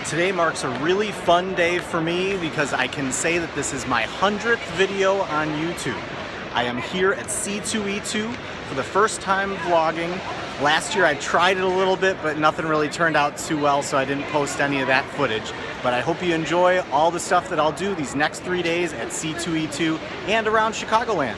Today marks a really fun day for me because I can say that this is my 100th video on YouTube. I am here at C2E2 for the first time vlogging. Last year I tried it a little bit, but nothing really turned out too well, so I didn't post any of that footage. But I hope you enjoy all the stuff that I'll do these next 3 days at C2E2 and around Chicagoland.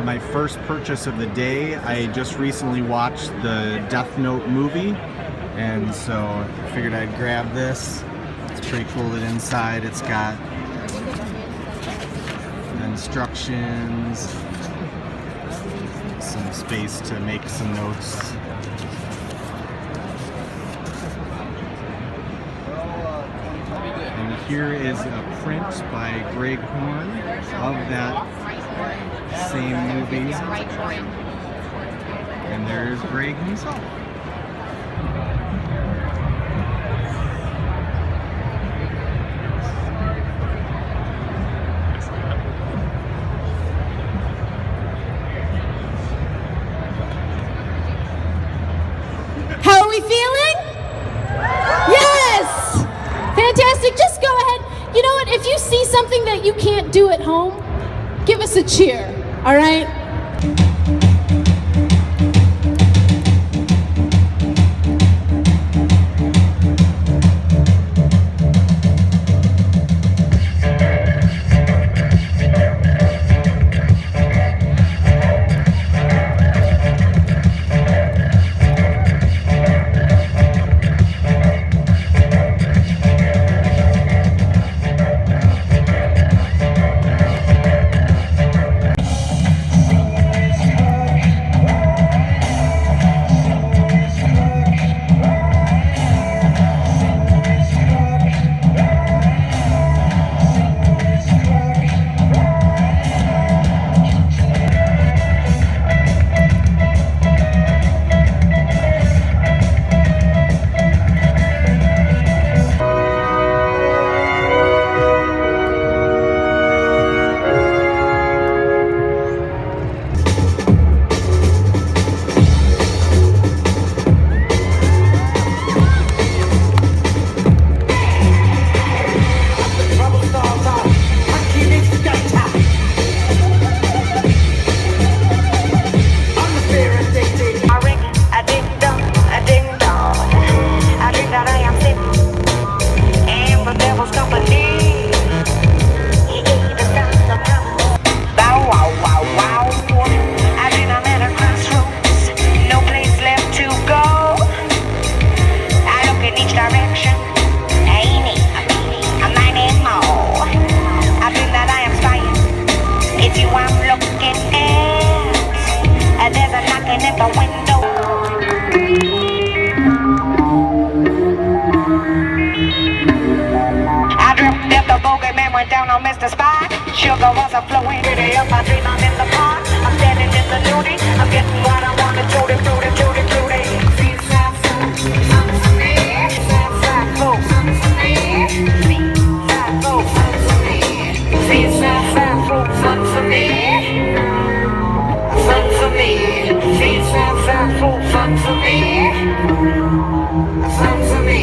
My first purchase of the day. I just recently watched the Death Note movie, and so I figured I'd grab this. It's pretty cool that inside it's got instructions, some space to make some notes. And here is a print by Greg Horn of that same movie, and there's Greg himself. How are we feeling? Yes! Fantastic. Just go ahead. You know what? If you see something that you can't do at home, give us a cheer. All right? Down on Mr. Spot, sugar was a flowing. Giddy up, I dream I'm in the park. I'm standing in the nudie. I'm getting what I want to tutti, fruity, tutti, fruity. Sweet fat food, something for me. Sweet fat food, something for me. Sweet fat food, something for me. Sweet fat food, something for me. Something for me. Sweet fat food, something for me. Something for me.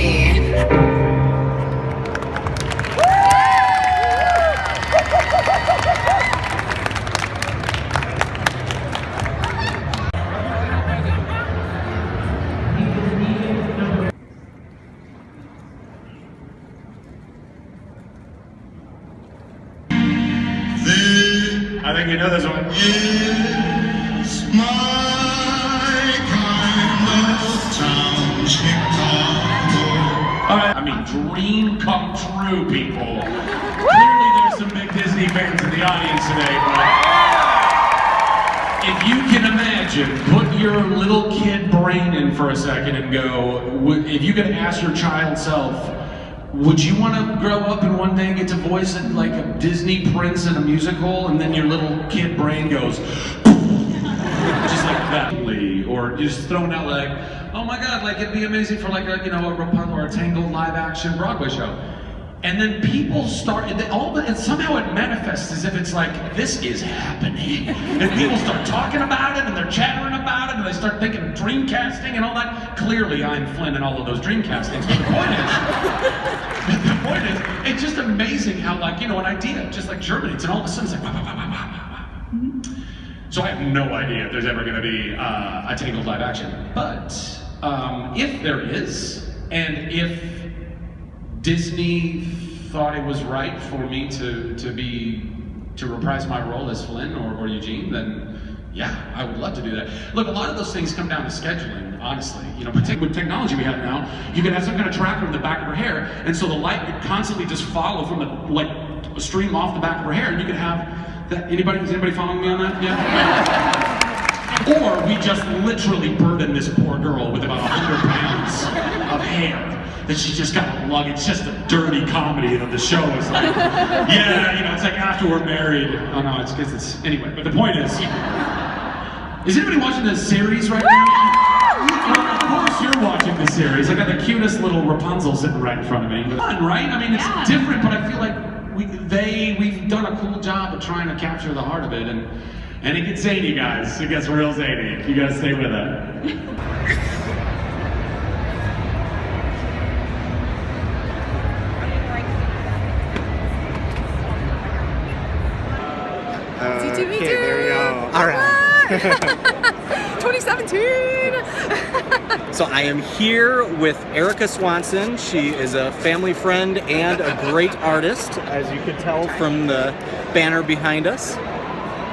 you know this one. It's my kind of town, Chicago. All right, I mean, dream come true, people. Clearly there's some big Disney fans in the audience today, but if you can imagine, put your little kid brain in for a second and go, if you could ask your child self, would you want to grow up and one day get to voice like a Disney prince in a musical? And then your little kid brain goes, just like that. Or you're just throwing out like, oh my God, like it'd be amazing for like a, you know, a Rapunzel or a Tangled live action Broadway show. And then people start, and somehow it manifests as if it's like, this is happening. And people start talking about it, and they're chattering about it, and they start thinking dream casting and all that. Clearly, I'm Flynn in all of those dream castings, but the point is, it's just amazing how, like, you know, an idea just like germinates, and all of a sudden it's like, bah, bah, bah, bah, bah, bah. So I have no idea if there's ever going to be a Tangled live action. But if there is, and if Disney thought it was right for me to reprise my role as Flynn or Eugene, then yeah, I would love to do that. Look, a lot of those things come down to scheduling, honestly. You know, particularly with technology we have now, you can have some kind of tracker in the back of her hair, and so the light would constantly just follow from the stream off the back of her hair, and you could have that. Is anybody following me on that? Yeah. Or we just literally burden this poor girl with about 100 pounds of hair that she just got to lug. It's just a dirty comedy that the show is like, yeah, you know, it's like after we're married. Oh no, it's because it's, anyway, but the point is anybody watching this series right now? Well, of course you're watching this series. I got the cutest little Rapunzel sitting right in front of me. Fun, right? I mean, it's different, but I feel like we've done a cool job of trying to capture the heart of it, and it gets zany, guys. It gets real zany. You gotta stay with it. C2E2. Okay, there we go. All right. 2017. So I am here with Erika Swanson. She is a family friend and a great artist, as you could tell from the banner behind us.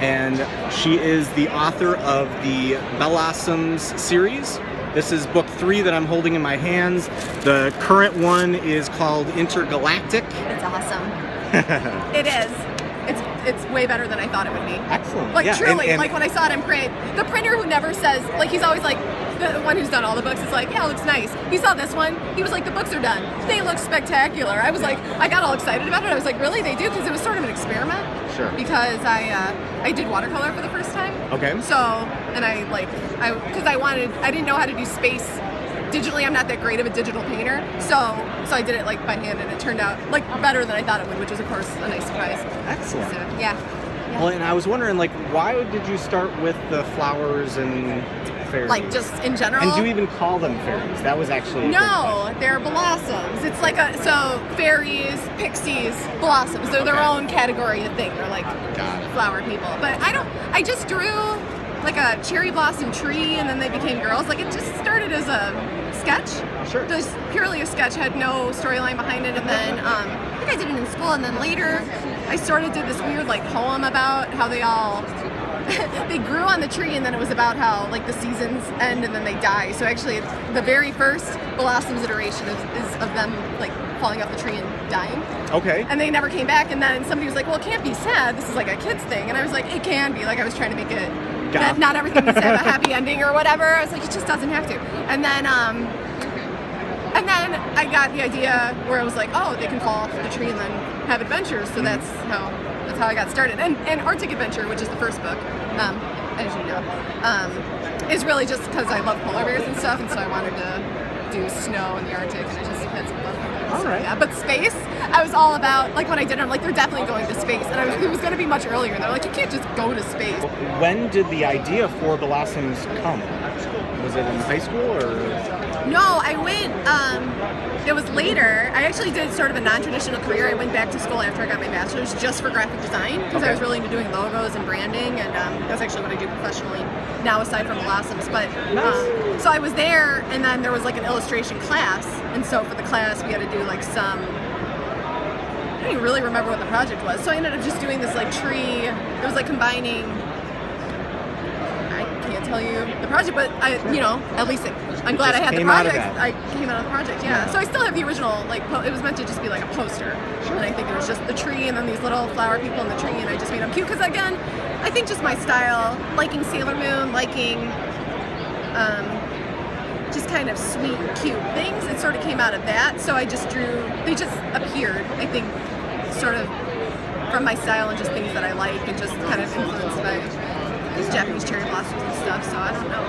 And she is the author of the Bellossoms series. This is book 3 that I'm holding in my hands. The current one is called Intergalactic. It's awesome. It is. It's way better than I thought it would be. Excellent. Like, yeah, truly, and like when I saw it in print, the printer who never says, like, he's always like, the one who's done all the books is like, yeah, it looks nice. He saw this one, he was like, the books are done. They look spectacular. I was like, I got all excited about it. I was like, really? They do? Because it was sort of an experiment. Sure. Because I did watercolor for the first time. Okay. So, and because I didn't know how to do space digitally. I'm not that great of a digital painter. So I did it like by hand, and it turned out like better than I thought it would, which was of course a nice surprise. Excellent. So, yeah. Well, and I was wondering, like, why did you start with the flowers and fairies? Like, just in general? And do you even call them fairies? That was actually No, they're Bellossoms. It's like so fairies, pixies, blossoms. They're their own category of thing. They're like flower people. But I just drew like a cherry blossom tree, and then they became girls. Like, it just started as a sketch. Sure. Just purely a sketch, had no storyline behind it. And then I think I did it in school, and then later I sort of did this weird like poem about how they all they grew on the tree, and then it was about how like the seasons end and then they die. So actually the very first Bellossoms iteration is of them like falling off the tree and dying. Okay. And they never came back, and then somebody was like, well, it can't be sad, this is like a kid's thing. And I was like, it can be. Like, I was trying to make it that not everything needs to have a happy ending or whatever. I was like, it just doesn't have to. And then I got the idea where I was like, oh, they can fall off the tree and then have adventures. So that's how I got started. And Arctic Adventure, which is the first book, as you know, is really just because I love polar bears and stuff, and so I wanted to do snow in the Arctic, and I just had some fun. All right. Yeah, but space, I was all about, like when I did it, I'm like, they're definitely going to space. And it was going to be much earlier, and they're like, you can't just go to space. When did the idea for Bellossoms come? Was it in high school or? No, I went, it was later. I actually did sort of a non-traditional career. I went back to school after I got my bachelor's just for graphic design, because I was really into doing logos and branding, and that's actually what I do professionally now aside from Bellossoms. But so I was there, and then there was like an illustration class, and so for the class we had to do like some don't even really remember what the project was. So I ended up just doing this like tree. It was like combining. I can't tell you the project, but at least I'm glad I had the project. I came out of the project, yeah. So I still have the original, like, it was meant to just be like a poster. Sure. And I think it was just the tree and then these little flower people in the tree, and I just made them cute. Because again, I think just my style, liking Sailor Moon, liking just kind of sweet, cute things, it sort of came out of that. So I just they just appeared, I think, sort of from my style and just things that I like, and just kind of influenced by these Japanese cherry blossoms and stuff. So I don't know.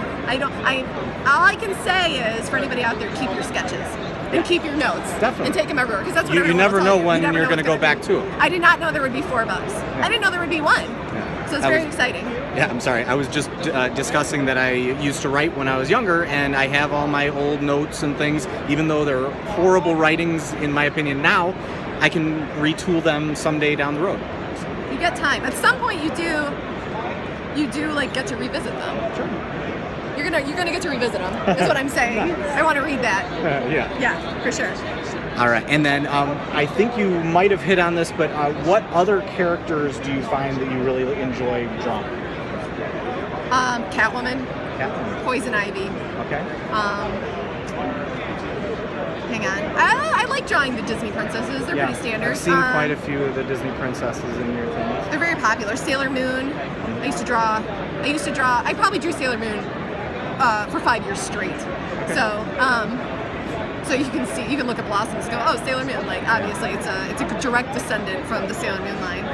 All I can say is, for anybody out there, keep your sketches and keep your notes. Definitely. And take them everywhere, because that's what you never know when you're going to go back to them. I did not know there would be 4 books. Yeah. I didn't know there would be 1. Yeah. So it's very exciting. Yeah, I'm sorry. I was just discussing that I used to write when I was younger, and I have all my old notes and things. Even though they're horrible writings, in my opinion now, I can retool them someday down the road. You get time. At some point, you do like get to revisit them. Sure. You're gonna get to revisit them. Is what I'm saying. I want to read that. Yeah. Yeah, for sure. All right, and then I think you might have hit on this, but what other characters do you find that you really enjoy drawing? Catwoman. Catwoman. Poison Ivy. Okay. Hang on. I like drawing the Disney princesses. They're pretty standard. I've seen quite a few of the Disney princesses in your things. They're very popular. Sailor Moon. I used to draw. I probably drew Sailor Moon for 5 years straight. Okay. So you can look at Bellossoms and go, oh, Sailor Moon. Like, obviously it's a direct descendant from the Sailor Moon line.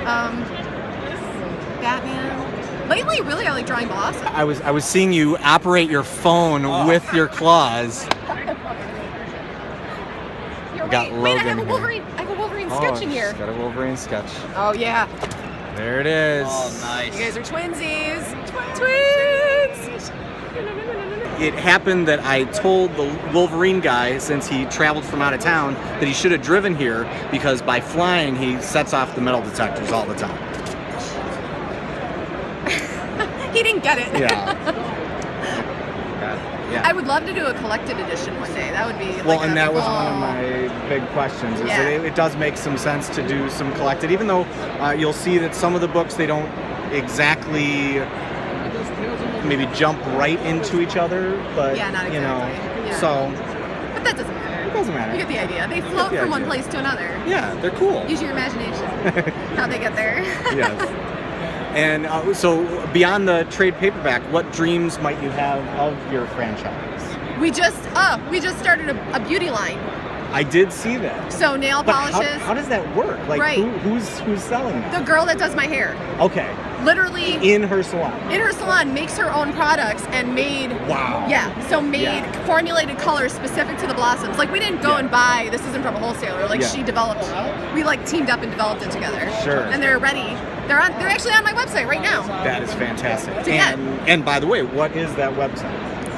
Batman. Lately, really, I like drawing Bellossoms. I was seeing you operate your phone with your claws. Got Logan. Wait, I have a Wolverine sketch in here. Got a Wolverine sketch. Oh yeah. There it is. Oh, nice. You guys are twinsies. Twins. It happened that I told the Wolverine guy, since he traveled from out of town, that he should have driven here, because by flying he sets off the metal detectors all the time. He didn't get it. Yeah. I would love to do a collected edition one day. That would be Well, and that was one of my big questions. Is that it does make some sense to do some collected, even though you'll see that some of the books, they don't exactly maybe jump right into each other, but not exactly. So. But that doesn't matter. It doesn't matter. You get the idea. They float from one place to another. Yeah, they're cool. Use your imagination. How they get there. Yes. And so, beyond the trade paperback, what dreams might you have of your franchise? We just started a beauty line. I did see that. So nail polishes. How does that work? Like, right. who's selling that? The girl that does my hair. Okay. Literally. In her salon. Makes her own products and made. Wow. Yeah. So formulated colors specific to the Bellossoms. Like, we didn't go and buy. This isn't from a wholesaler. Like, she developed. We like teamed up and developed it together. Sure. And they're ready. They're actually on my website right now. That is fantastic. So, and by the way, what is that website?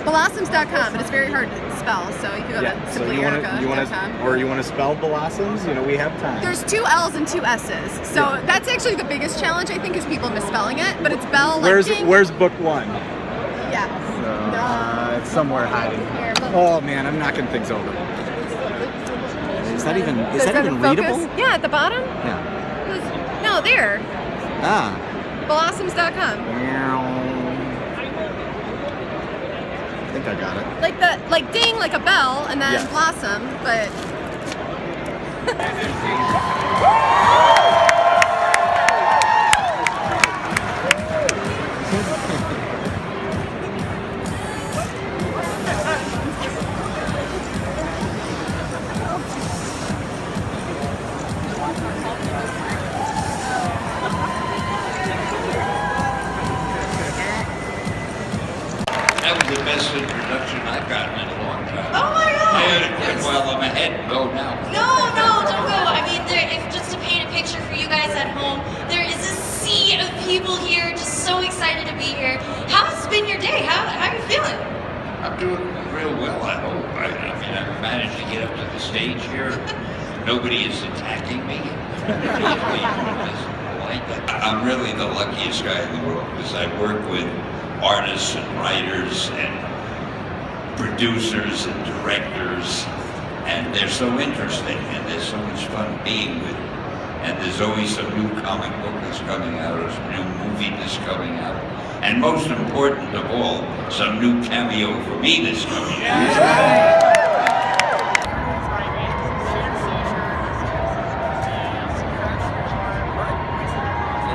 Bellossoms.com, but it's very hard to spell, so you can go to simply Erika.com. Or you want to spell Bellossoms? We have time. There's 2 L's and 2 S's, so that's actually the biggest challenge, I think, is people misspelling it. But it's Bell. Where's book 1? Yeah. It's somewhere hiding. Here, oh man, I'm knocking things over. Is that even readable? Yeah, at the bottom. Yeah. No, there. Bellossoms.com. I think I got it. Like ding, like a bell, and then blossom, but. That was the best introduction I've gotten in a long time. Oh my God! I had it good while I'm ahead. Go now. No, don't go. I mean, if just to paint a picture for you guys at home, there is a sea of people here, just so excited to be here. How's been your day? How are you feeling? I'm doing real well, I hope. I mean, I've managed to get up to the stage here. Nobody is attacking me. I'm really the luckiest guy in the world because I work with artists and writers and producers and directors, and they're so interesting and they're so much fun being with And there's always some new comic book that's coming out, or some new movie that's coming out. And most important of all, some new cameo for me that's coming out.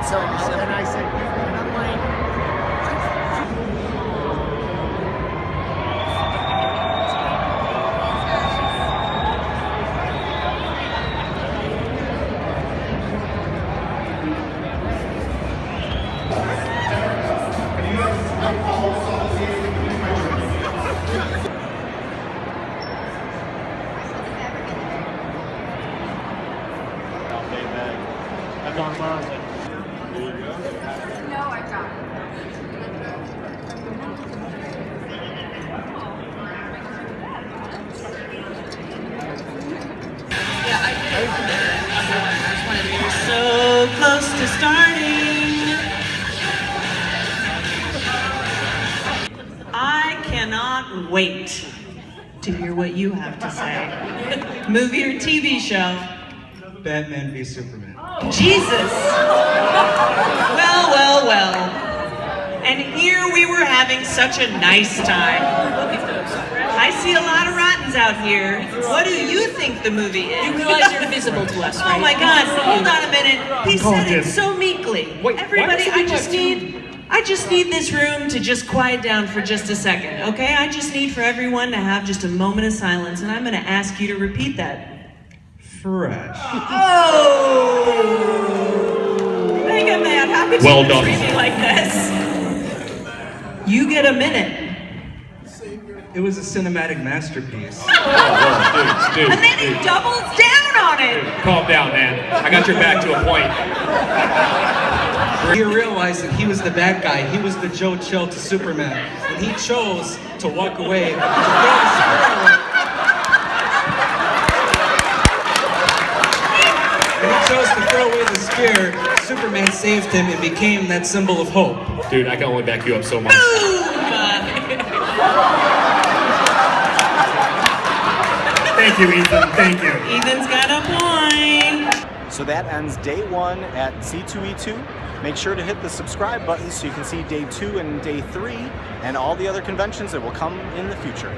So close to starting. I cannot wait to hear what you have to say. Movie or TV show? Batman v Superman. Jesus! Well, well, well. And here we were having such a nice time. I see a lot of rottens out here. What do you think the movie is? You realize you're invisible to us, right? Oh my God, hold on a minute. He said it so meekly. Wait, everybody, I just need this room to just quiet down for just a second, okay? I just need for everyone to have just a moment of silence, and I'm gonna ask you to repeat that. Fresh. Oh! Mega Man, how could you treat me like this? You get a minute. It was a cinematic masterpiece. Dude. And then he doubles down on it. Dude, calm down, man. I got your back to a point. He realized that he was the bad guy. He was the Joe Chill to Superman. And he chose to walk away. When he chose to throw away the spear, Superman saved him and became that symbol of hope. Dude, I can only back you up so much. Thank you, Ethan. Thank you. Ethan's got a point. So that ends day 1 at C2E2. Make sure to hit the subscribe button so you can see day 2 and day 3 and all the other conventions that will come in the future.